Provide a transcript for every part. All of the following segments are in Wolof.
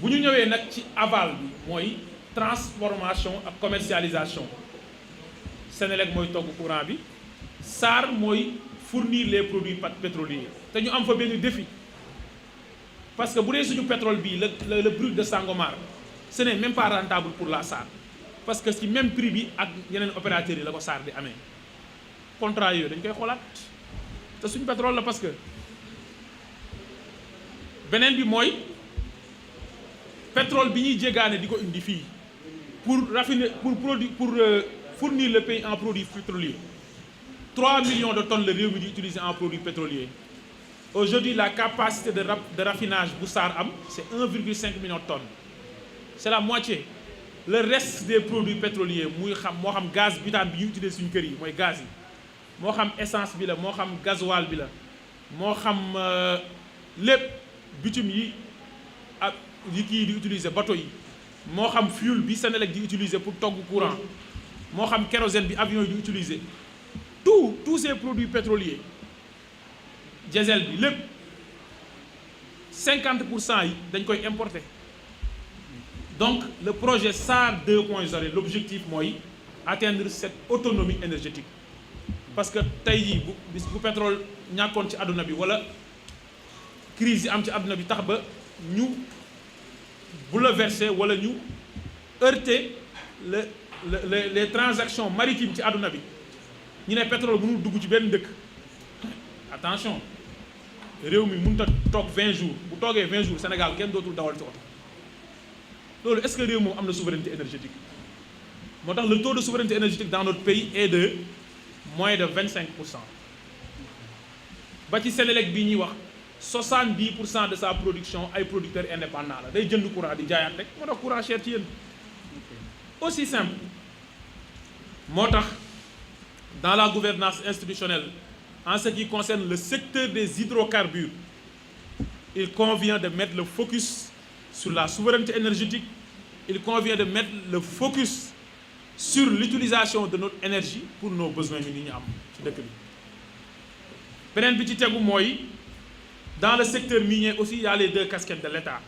bu ñu ñëwee nag ci aval bi mooy transformation ak commercialisation Senelec mooy togg courant bi SAR mooy fournir les produits pétroliers te ñu am fa benn défi parce que bu dee suñu pétrole bii le brut de Sangomar ce n'est même pas rentable pour la SAR parce que ci même prix bi ak yeneen opérateurs yi la ko SAR di amee contrat yooyu dañ koy xoolaat te suñu pétrole la parce que beneen bi mooy pétrole bi ñuy jéggaane di ko indi fii pour raffiner pour fournir le pays en produits pétroliers 3 millions de tonnes la réew mi di utiliser en produits pétroliers aujourd'hui la capacité de raffinage bu SAR am c'est 1,5 million de tonnes c'est la moitié le reste des produits pétroliers muy xam moo xam gaz butane bi ñu utiliser suñu kër yi mooy gaz yi moo xam essence bi la moo xam gasoil bi la moo xam lépp bitume yi ak yi kii di utiliser bateau yi moo xam fuel bi Senelec di utiliser pour togg courant moo xam kérosène bi avion yi di utiliser tous ces produits pétroliers diesel bi lépp 50% yi dañ koy importer donc le projet SAR 2.0 l'objectif mooy atteindre cette autonomie énergétique parce que tey jii bu pétrole ñàkkoon ci àdduna bi wala crise yi am ci àdduna bi tax ba ñu bouleverser wala ñu heurter les transactions maritimes ci àdduna bi ñu ne pétrole mënul dugg ci benn dëkk attention réew mi mënut a toog 20 jours bu toogee 20 jours Sénégal kenn dootul dawal ci oto loolu est-ce que réew moom am na souveraineté énergétique moo tax le taux de souveraineté énergétique dans notre pays est de moins de 25%. ba ci Senelec bii ñuy wax 70% de sa production ay producteurs indépendants la day jënd courant di jaayaat rek moo tax courant cher ci yéen aussi simple moo tax dans la gouvernance institutionnelle en ce qui concerne le secteur des hydrocarbures il convient de mettre le focus sur la souveraineté énergétique il convient de mettre le focus sur l'utilisation de notre énergie pour nos besoins yi ñu am ci dëkk bi beneen bi ci tegu mooy dans le secteur minier aussi il y a les deux casquettes de l'État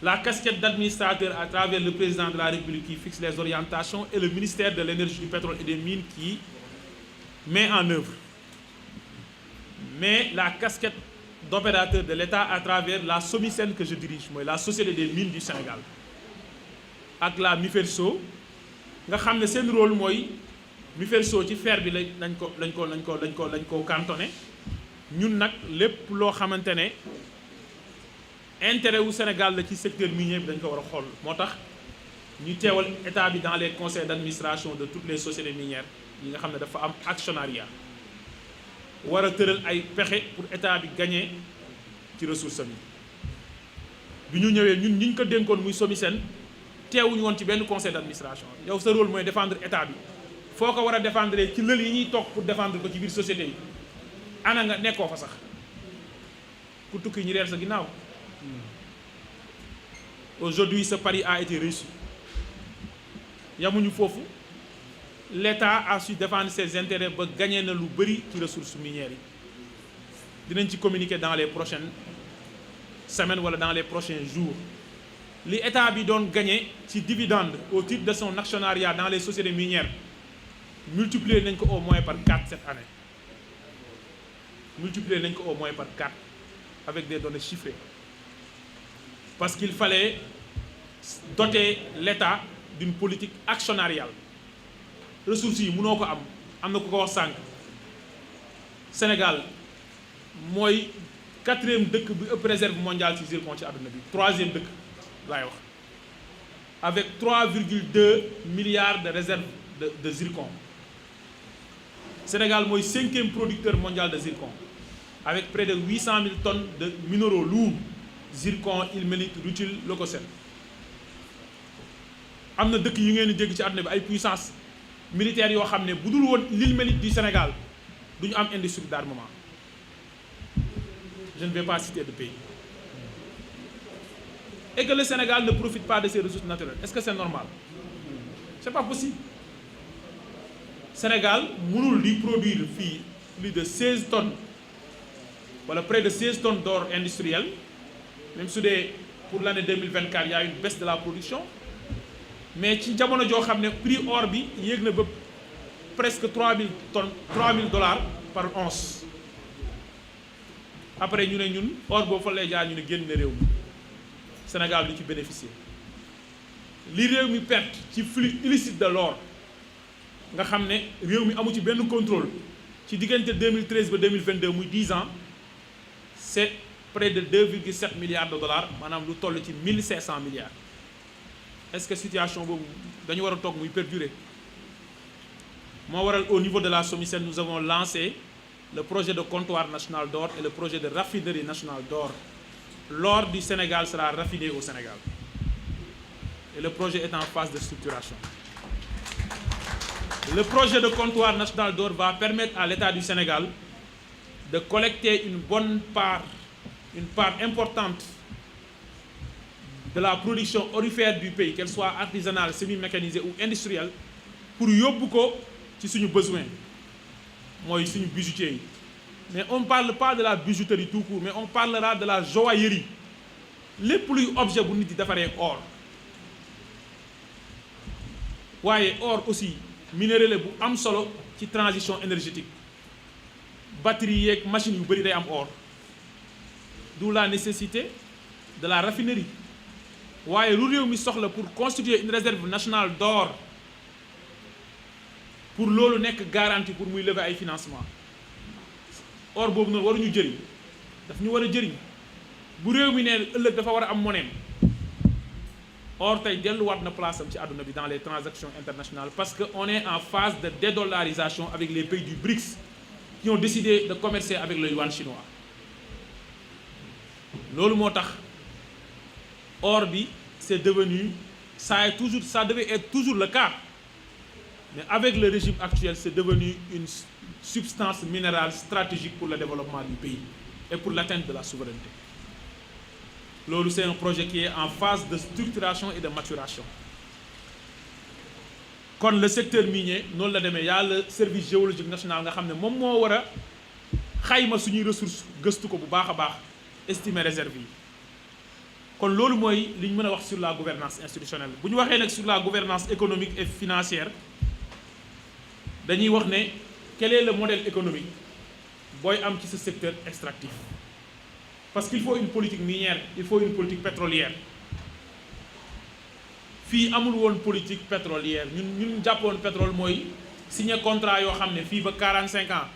la casquette d'administrateur à travers le président de la République qui fixe les orientations et le ministère de l'énergie, du pétrole et des mines qui met en œuvre mais la casquette d'opérateur de l'État à travers la SOMISEN que je dirige mooy la société des mines du Sénégal ak la MIFERSO nga xam ne seen rôle mooy MIFERSO ci fer bi lañ ko cantonné ñun nag lépp loo xamante ne intérêt wu Sénégal la ci secteur minier bi dañ ko war a xool moo tax ñu teewal état bi dans les conseils d'administration de toutes les sociétés minières yi nga xam ne dafa am actionnariat war a tëral ay pexe pour état bi gagner ci ressources bi ñu ñëwee ñun ñi ñu ko dénkoon muy SOMISEN teewuñu woon ci benn conseil d'administration yow sa rôle mooy défendre état bi foo ko war a défendre ci lël yi ñuy toog pour défendre ko ci biir société yi ana nga nekkoo fa sax ku tukki ñu reer sa ginnaaw aujourd'hui ce pari a été réussi yamuñu foofu l'État a su défendre ses intérêts ba gagné na lu bëri ci ressources minières yi dinañ ci communiquer dans les prochaines semaines wala dans les prochains jours li État bi doon gagné ci dividende au titre de son actionnariat dans les sociétés minières multiplier nañ ko au moins par 4 cette année multiplier nañ ko au moins par 4 avec des données chiffrées parce qu'il fallait doter l'État d'une politique actionnariale ressources yi mënoo ko am na ku ko wax sànq Sénégal mooy 4e dëkk bi ëpp réserve mondiale ci zircon ci àdduna bi 3e dëkk laay wax avec 3,2 milliards de réserves de zircon Sénégal mooy 5e producteur mondial de zircon avec près de 800 000 tonnes de minéraux lourds zircon ilménite rutile leucocène am na dëkk yu ngeen di dégg ci àdduna bi ay puissance militaires yoo xam ne bu dul woon l'ilménite du Sénégal du ñu am industrie d'armement je ne vais pas citer de pays et que le Sénégal ne profite pas de ses ressources naturelles est-ce que c'est normal c'est pas possible Sénégal mënul di produire fii plus de 16 tonnes wala près de 16 tonnes d'or industriel même su dee pour l'année 2024 il y a une baisse de la production mais ci jamono joo xam ne prix or bi yéeg na ba presque 3000 tonnes $3000 par once après ñu ne ñun or boobu fa lay jaar ñu ne génn na réew mi Sénégal du ci bénéficier li réew mi perte ci flux illicite de l'or nga xam ne réew mi amu ci benn contrôle ci diggante 2013 ba 2022 muy 10 ans c'est près de 2,7 milliards de dollars maanaam lu toll ci 1500 milliards est-ce que situation boobu dañu war a toog muy perdurer moo waral au niveau de la SOMISEN nous avons lancé le projet de comptoir national d'or et le projet de raffinerie nationale d'or. L'or du Sénégal sera raffiné au Sénégal et le projet est en phase de structuration. Le projet de comptoir national d'or va permettre à l'État du Sénégal de collecter une part importante de la production aurifère du pays, qu'elle soit artisanale, semi-mécanisée ou industrielle, pour yóbbu ko ci suñu besoin mooy suñu bijoutier yi mais on ne parle pas de la bijouterie tout court mais on parlera de la joaillerie lépp luy objet bu nit di defaree or waaye or aussi minerai bu am solo ci transition énergétique batterie yeeg machine yu bëri day am or d'où la nécessité de la raffinerie waaye lu réew mi soxla pour constituer une réserve nationale d'or pour loolu nekk garantie pour muy lever ay financement or boobu noonu waruñu jëriñ daf ñu war a jëriñ bu réew mi ne ëllëg dafa war a am monnaie or tey delluwaat na place am ci àdduna bi dans les transactions internationales parce que on est en phase de dédollarisation avec les pays du BRICS qui ont décidé de commercer avec le yuan chinois loolu moo tax or bi c'est devenu ça devait être toujours le cas mais avec le régime actuel c'est devenu une substance minérale stratégique pour le développement du pays et pour l'atteinte de la souveraineté loolu c'est un projet qui est en phase de structuration et de maturation kon le secteur minier noonu la demee y'a le service géologique national nga xam ne moom moo war a xayma suñuy ressources gëstu ko bu baax a baax estimer réserve yi kon loolu mooy li ñu mën a wax sur la gouvernance institutionnelle bu ñu waxee nag sur la gouvernance économique et financière dañuy wax ne quel est le modèle économique booy am ci ce secteur extractif parce qu'il faut une politique minière il faut une politique pétrolière fii amul woon politique pétrolière ñun jàppoon pétrole mooy signer contrat yoo xam ne fii ba 45 ans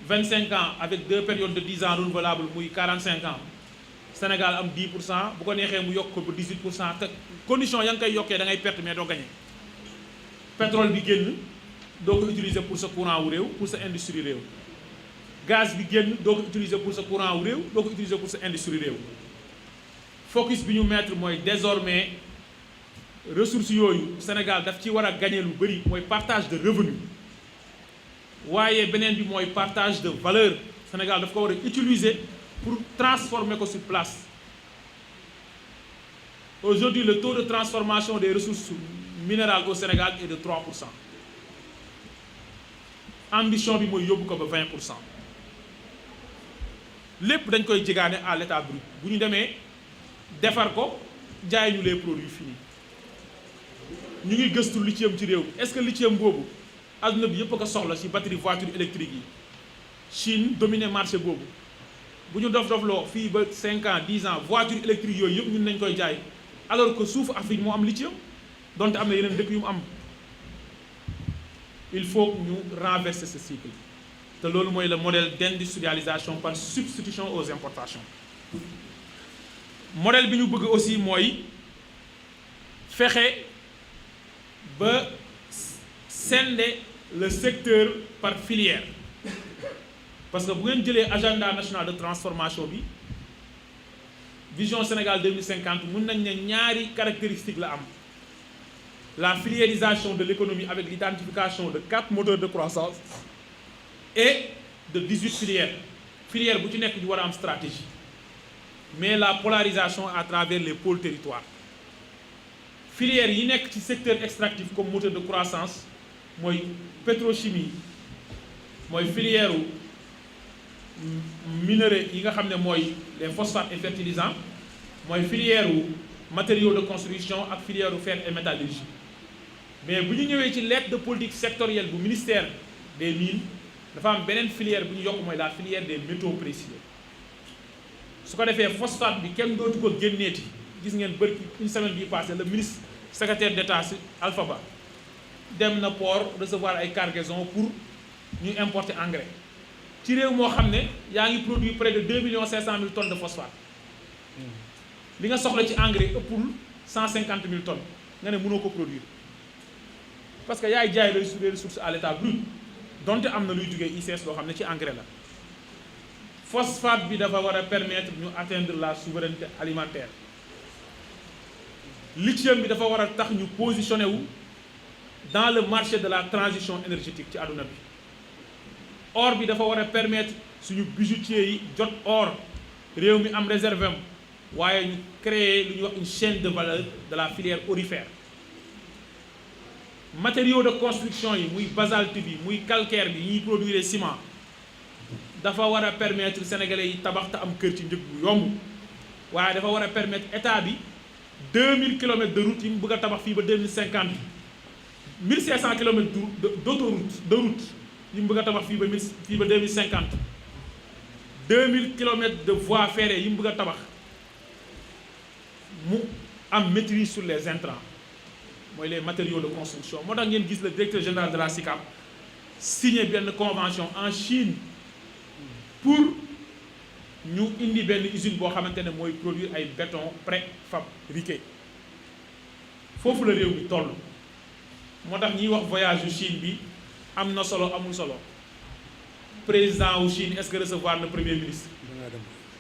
25 ans avec 2 périodes de 10 ans renouvelables muy 45 ans Sénégal am 10% bu ko neexee mu yokk ko ba 18% te condition ya nga koy yokkee da ngay perte mais doo gagner pétrole bi génn doo ko utiliser pour sa courant wu réew pour sa industrie réew gaz bi génn doo ko utiliser pour sa courant wu réew doo ko utiliser pour sa industrie réew focus bi ñu mettre mooy désormais ressources yooyu Sénégal daf ci war a gagner lu bëri mooy partage de revenu waaye beneen bi mooy partage de valeur Sénégal daf ko war a utiliser pour transformer ko sur place aujourd'hui le taux de transformation des ressources minérales au Sénégal est de 3%. Ambition bi mooy yóbbu ko ba 20%. lépp dañ koy jegaane à l'état brut bu ñu demee defar ko jaay ñu les produits finis ñu ngi gëstu lithium ci réew mi est-ce que lithium boobu adduna bi yëpp a ko soxla ci batterie voiture électrique yi Chine dominer marché boobu bu ñu dof-dofloo fii ba 5 ans 10 ans voiture électrique yooyu yëpp ñun nañ koy jaay alors que suufu Afrique moo am lithium donte am na yeneen dëkk yu mu am il faut que ñu renverser ce cycle te loolu mooy le modèle d'industrialisation par substitution aux importations modèle bi ñu bëgg aussi mooy fexe ba scinder le secteur par filière parce que bu ngeen jëlee agenda national de transformation bi vision Sénégal 2050 mun nañ ne ñaari caractéristiques la am la filiérisation de l'économie avec l'identification de 4 moteurs de croissance et de 18 filières bu ci nekk ñu war a am stratégie mais la polarisation à travers les pôles territoires filières yi nekk ci secteur extractif comme moteur de croissance mooy pétrochimie mooy filière minerais yi nga xam ne mooy les phosphates et fertilisants mooy filière matériaux de construction ak filière fer et métallurgie mais bu ñu ñëwee ci lettre de politique sectorielle bu ministère des mines dafa am beneen filière bu ñu yokk mooy la filière des métaux précieux su ko defee phosphate bi kenn dootu ko génneeti gis ngeen bërki une semaine bii passé le ministre secrétaire d'État si Alpha Ba dem na port recevoir ay cargaison pour ñu importer engrais ci réew moo xam ne yaa ngi produit près de 2,5 millions tonnes de phosphate li nga soxla ci engrais ëppul 150 000 tonnes nga ne mënoo ko produire parce que yaay jaay les ressources à l'état brut donte am na luy jugee ICS loo xam ne ci engrais la phosphate bi dafa war a permettre ñu atteindre la souveraineté alimentaire lithium bi dafa war a tax ñu positionné wu dans le marché de la transition énergétique ci àdduna bi or bi dafa war a permettre suñu bijoutiers yi jot or réew mi am réserve am waaye ñu créer lu ñuy wax une chaîne de valeur de la filière aurifère matériaux de construction yi muy basalte bi muy calcaire bi ñuy produire ciment dafa war a permettre sénégalais yi tabax te am kër ci njëg bu yomb waaye dafa war a permettre état bi 2000 kilomètres de route yi mu bëgg a tabax fii ba 2050 1500 kilomètres de route yi mu bëgg a tabax fii ba 2050 2000 kilomètres de voies ferrées yi mu bëgg a tabax mu am maîtrise sur les intrants mooy les matériaux de construction moo tax ngeen gis le directeur général de la SICAP signé benn convention en Chine pour ñu indi benn usine boo xamante ne mooy produire ay béton préfabriqué foofu la réew mi toll moo tax ñiy wax voyage yu Chine bi am na solo amul solo président wu Chine est-ce que recevoir na premier ministre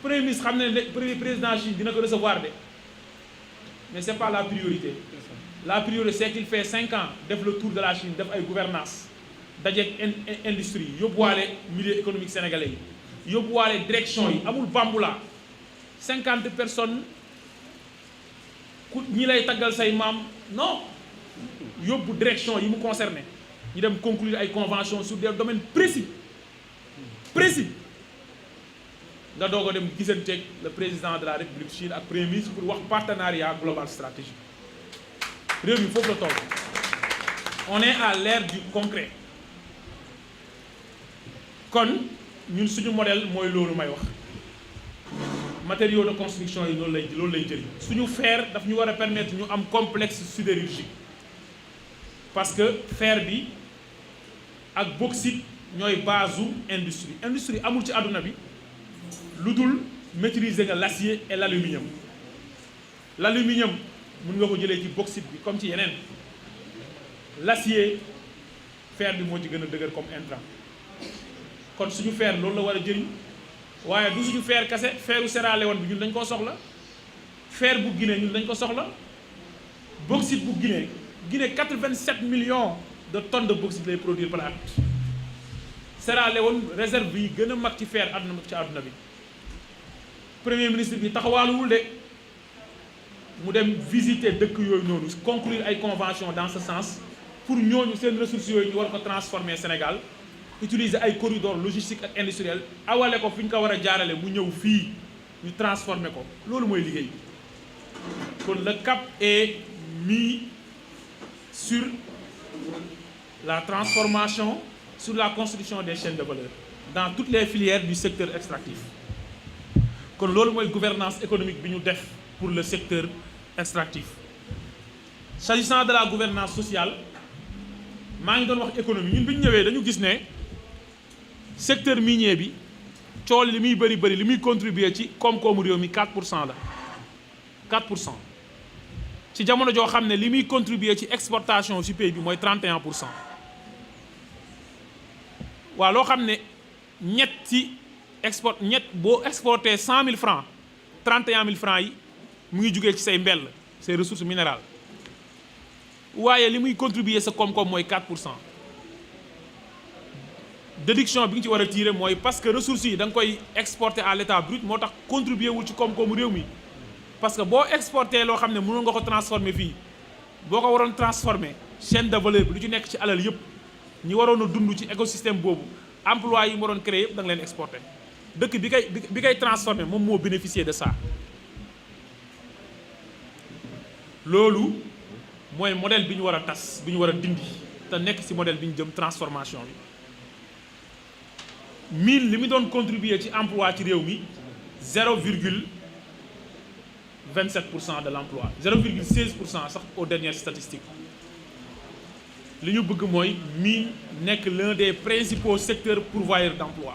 premier ministre xam ne président Chine dina ko recevoir de mais c'est pas la priorité la priorité c'est qu'il fait 5 ans def le tour de la Chine def ay gouvernance dajeeg industrie yi yóbbuwaale milieu économique sénégalais yi yóbbuwaale direction yi amul bambula 50 personnes ku ñi lay taggal say maam non yóbbu direction yi mu concerné ñu dem conclure ay convention sur des domaines précis nga doog a dem gisanteeg le président de la République Chine ak premier ministre pour wax partenariat global stratégique réew mi foofu la toll on est à l'ère du concret kon ñun suñu modèle mooy loolu may wax matériaux de construction yi loolu lay jëriñ suñu fer daf ñu war a permettre ñu am complexe sidérurgique parce que fer bi ak bauxite ñooy base u industrie amul ci àdduna bi lu dul maîtriser nga l'acier et l'aluminium mën nga ko jëlee ci bauxite bi comme ci yeneen l'acier fer bi moo ci gën a dëgër comme intrant kon suñu fer loolu la war a jëriñ waaye du suñu fer kese feru Sierra Leone bi ñun dañ koo soxla fer bu Guinée ñun dañ ko soxla bauxite bu Guinée 87 millions de tonnes de bauxite lay produire par at Sierra Leone réserve yi gën a mag ci fer àdduna bi premier ministre bi taxawaaluwul de mu dem visiter dëkk yooyu noonu conclure ay convention dans ce sens pour ñooñu seen ressources yooyu ñu war ko transformer Sénégal utiliser ay corridors logistiques ak industriels awale ko fi ñu ko war a jaarale mu ñëw fii ñu transformer ko loolu mooy liggéey kon le cap est mis sur la transformation sur la construction des chaînes de valeur dans toutes les filières du secteur extractif kon loolu mooy gouvernance économique bi ñu def pour le secteur extractif s'agissant de la gouvernance sociale maa ngi doon wax économie ñun bi ñu ñëwee dañu gis ne secteur minier bi cool li muy bëri li muy contribuer ci koom-koomu réew mi 4% la 4% ci jamono joo xam ne li muy contribuer ci exportation ci pays bi mooy 31%. waaw loo xam ne ñett boo exporté 100 000 francs 31 000 francs yi mu ngi jugee ci say mbell say ressources minérales waaye li muy contribuer sa koom-koom mooy 4%. déduction bi nga ci war a tirer mooy parce que ressources yi da nga koy exporter à l'état brut moo tax contribuer wul ci koom-koomu réew mi parce que boo exporté loo xam ne mënoon nga ko transformer fii boo ko waroon transformer chaîne de valeur bi lu ci nekk ci alal yëpp ñi waroon a dund ci écosystème boobu emploi yi mu waroon créer yëpp da nga leen exporter dëkk bi kay transformer moom moo bénéficier de ça loolu mooy modèle bi ñu war a tas bi ñu war a dindi te nekk ci modèle bi ñu jëm transformation bi mine li mu doon contribuer ci emploi ci réew mi 0,27% de l'emploi 0,16% sax aux dernières statistiques li ñu bëgg mooy mine nekk l'un des principaux secteurs pourvoyeurs d'emploi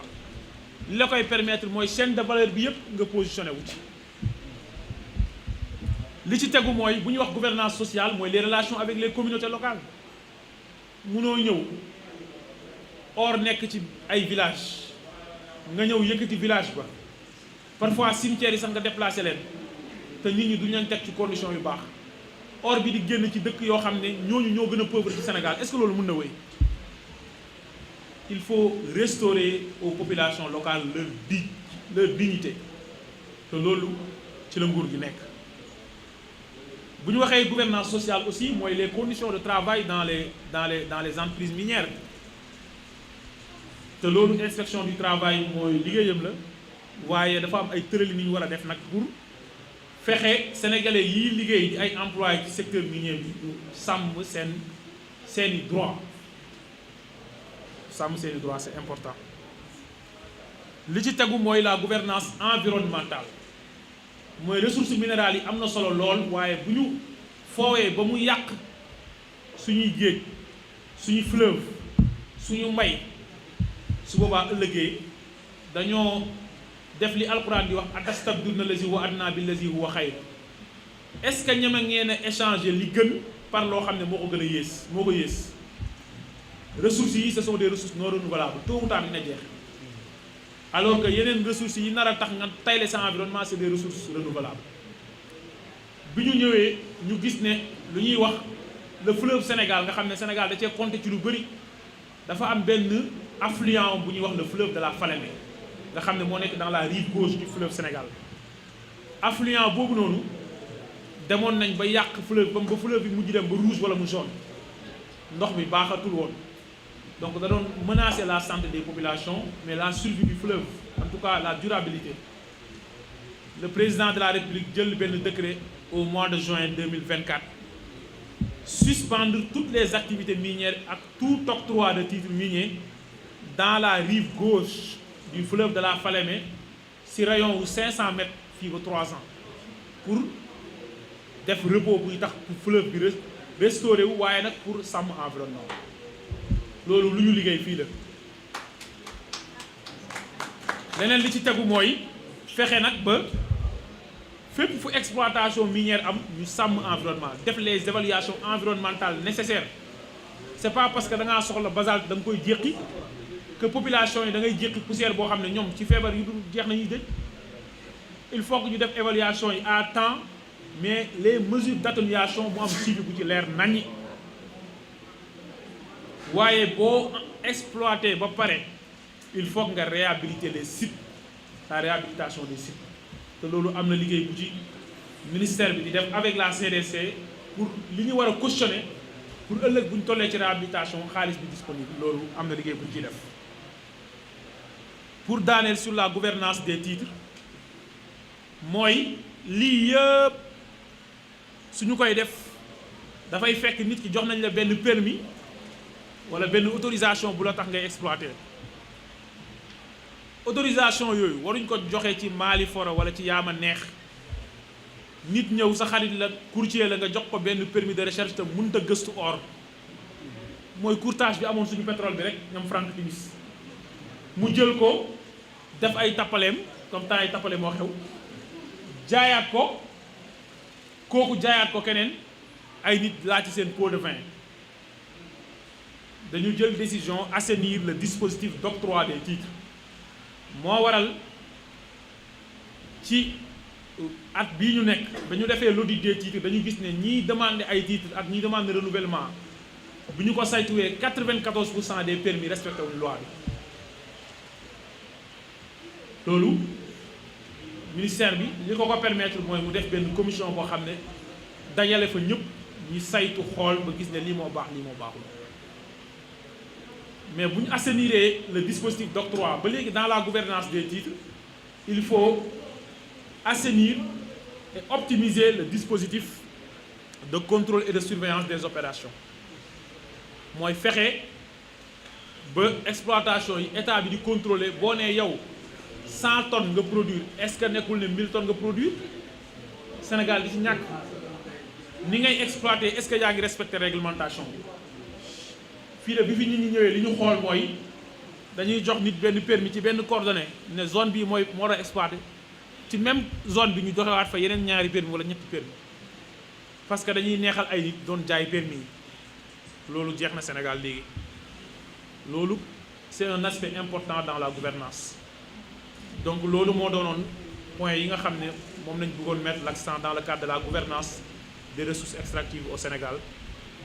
li la koy permettre mooy chaîne de valeur bi yëpp nga positionné wu ci li ci tegu mooy bu ñuy wax gouvernance sociale mooy les relations avec les communautés locales munoo ñëw or nekk ci ay village nga ñëw yëkkati village ba parfois cimetières yi sax nga déplacé leen te nit ñi duñ leen teg ci condition yu baax or bi di génn ci dëkk yoo xam ne ñooñu ñoo gën a pauvre ci Sénégal est-ce que loolu mën na wéy il faut restaurer aux populations locales leur dignité te loolu ci la nguur gi nekk bu ñu waxee gouvernance sociale aussi mooy les conditions de travail dans les entreprises minières te loolu inspection du travail mooy liggéeyam la waaye dafa am ay tërali ni ñu war a def nag pour fexe sénégalais yiy liggéey di ay employés ci secteur minier bi ñu sàmm seeni droit c'est important li ci tegu mooy la gouvernance environnementale mooy ressources minérales yi am na solo lool waaye bu ñu foowee ba mu yàq suñuy géej suñu fleuve suñu mbay su boobaa ëllëgee dañoo def li alquran di wax atastabdiluna lazi huwa adna bil lazi huwa xayr est-ce que ñeme ngeen a échanger li gën par loo xam ne moo ko gën a yées moo ko yées ressources yi ce sont des ressources non renouvelables tôt ou tard dina jeex alors que yeneen ressources yi nar a tax nga tayle sa environnement c'est des ressources renouvelables bi ñu ñëwee ñu gis ne lu ñuy wax le fleuve Sénégal nga xam ne Sénégal da cee compter ci lu bëri dafa am benn affluent bu ñuy wax le fleuve de la Falémé nga xam ne moo nekk dans la rive gauche du fleuve Sénégal affluent boobu noonu demoon nañ ba yàq fleuve ba fleuve bi mujj dem ba rouge wala mu jaune ndox mi baaxatul woon donc da doon menacer la santé des populations mais la survie du fleuve en tout cas la durabilité le président de la République jël benn décret au mois de juin 2024 suspendre toutes les activités minières ak tout octroi de titres miniers dans la rive gauche du fleuve de la Falémé si rayon wu 500 mètres fii ba 3 ans pour def repos buy tax pour fleuve bi restauré wu waaye nag pour sàmm environnement loolu lu ñu liggéey fii la leneen li ci tegu mooy fexe nag ba fépp fu exploitation minière am ñu sàmm environnement def les évaluations environnementales nécessaires c'est pas parce que da ngaa soxla basalte da nga koy jéqi que population yi da ngay jéqi poussière boo xam ne ñoom ci feebar yi du jeex nañuy dëj il faut que ñu def évaluation yi à temps mais les mesures d'atténuation mu am suivi bu ci leer nañi waaye boo exploité ba pare il faut que nga réhabiliter les sites la réhabilitation des sites te loolu am na liggéey bu ci ministère bi di def avec la CDC pour li ñu war a cautionner pour ëllëg bu ñu tollee ci réhabilitation xaalis bi disponible loolu am na liggéey bu ñu ciy def pour daaneel sur la gouvernance des titres mooy lii yëpp suñu koy def dafay fekk nit ki jox nañ la benn permis wala benn autorisation bu la tax ngay exploiter autorisation yooyu waruñ ko joxe ci Mali foro wala ci yaama neex nit ñëw sa xarit la courtier la nga jox ko benn permis de recherche te mënut a gëstu or mooy courtage bi amoon suñu pétrole bi rek ñoom Franck Timis mu jël ko def ay tappaleem comme temps ay tappale moo xew jaayaat ko kooku jaayaat ko keneen ay nit laa ci seen pot de vin dañu jël décision assainir le dispositif d'octroi des titres moo waral ci at bii ñu nekk ba ñu defee l'audit des titres dañu gis ne ñiy demander ay titres ak ñiy demander renouvellement bu ñu ko saytuwee 94% des permis respecté wuñ loi bi loolu ministère bi li ko permettre mooy mu def benn commission boo xam ne dajale fa ñëpp ñi saytu xool ba gis ne lii moo baax lii moo baaxul mais bu ñu assainir le dispositif d'octroi ba léegi dans la gouvernance des titres il faut assainir et optimiser le dispositif de contrôle et de surveillance des opérations mooy fexe ba exploitation yi état bi di contrôler boo nee yow 100 tonnes nga produire est-ce que nekkul ne 1000 tonnes nga produire Sénégal di ci ñàkk ni ngay exploiter est-ce que yaa ngi respecter réglementation bi fii de bi fi nit ñi ñëwee li ñu xool mooy dañuy jox nit benn permis ci benn coordonnée ne zone bii mooy moo war a exploiter ci même zone bi ñu joxewaat fa yeneen ñaari permis wala ñetti permis parce que dañuy neexal ay nit doon jaay permis yi loolu jeex na Sénégal léegi loolu c'est un aspect important dans la gouvernance donc loolu moo doonoon point yi nga xam ne moom nañ bëggoon mettre l'accent dans le cadre de la gouvernance des ressources extractives au Sénégal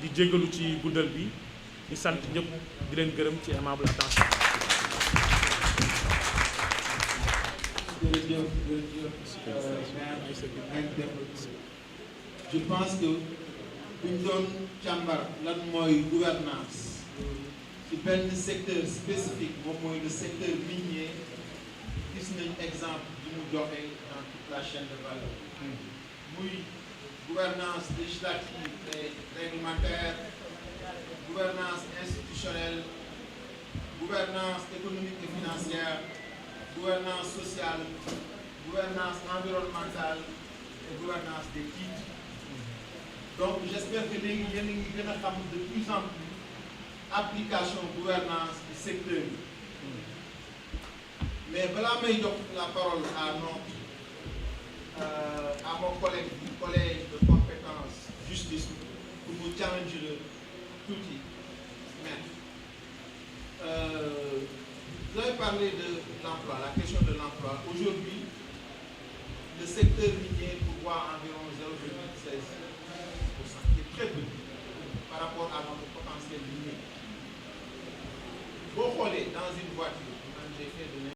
di jéggalu ci guddal bi di sant ñëpp di leen gërëm ci aimable attention. Je pense que buñ doon càmbar lan mooy gouvernance ci benn secteur spécifique moom mooy le secteur minier gis nañ exemple bi mu joxe dans toute la chaîne de valeur muy gouvernance législative et réglementaire, gouvernance institutionnelle, gouvernance économique et financière, gouvernance sociale, gouvernance environnementale et gouvernance des titres. Donc j'espère que léegi yéen a ngi gën a xam de plus en plus application gouvernance du secteur bi mais balaa may jox la parole à mon collègue du collège de compétences justice pour mu challenge le tuuti mais vous avez parlé de l'emploi, la question de l'emploi. Aujourd'hui le secteur minier pourvoit environ 0,16%, qui est très petit par rapport à notre potentiel minier. Boo xoolee dans une voiture, j'ai fait de